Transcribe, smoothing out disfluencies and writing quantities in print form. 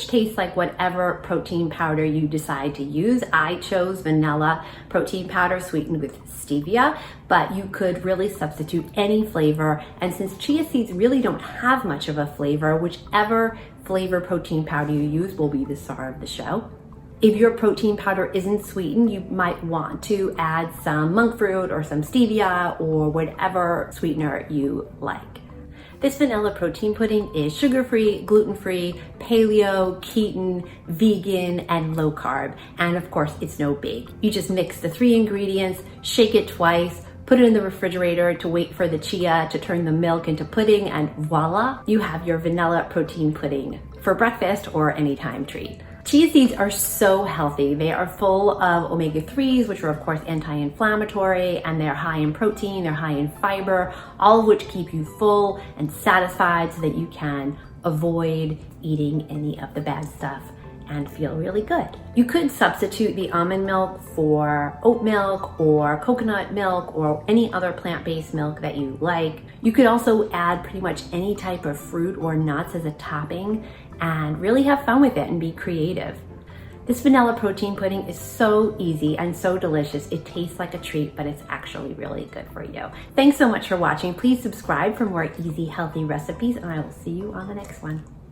much tastes like whatever protein powder you decide to use. I chose vanilla protein powder sweetened with stevia, but you could really substitute any flavor. And since chia seeds really don't have much of a flavor, whichever flavor protein powder you use will be the star of the show. If your protein powder isn't sweetened, you might want to add some monk fruit or some stevia or whatever sweetener you like. This vanilla protein pudding is sugar-free, gluten-free, paleo, keto, vegan, and low carb. And of course, it's no bake. You just mix the 3 ingredients, shake it twice, put it in the refrigerator to wait for the chia to turn the milk into pudding, and voila, you have your vanilla protein pudding for breakfast or anytime treat. Chia seeds are so healthy. They are full of omega-3s, which are of course anti-inflammatory, and they're high in protein, they're high in fiber, all of which keep you full and satisfied so that you can avoid eating any of the bad stuff and feel really good. You could substitute the almond milk for oat milk or coconut milk or any other plant-based milk that you like. You could also add pretty much any type of fruit or nuts as a topping and really have fun with it and be creative. This vanilla protein pudding is so easy and so delicious. It tastes like a treat, but it's actually really good for you. Thanks so much for watching. Please subscribe for more easy, healthy recipes, and I will see you on the next one.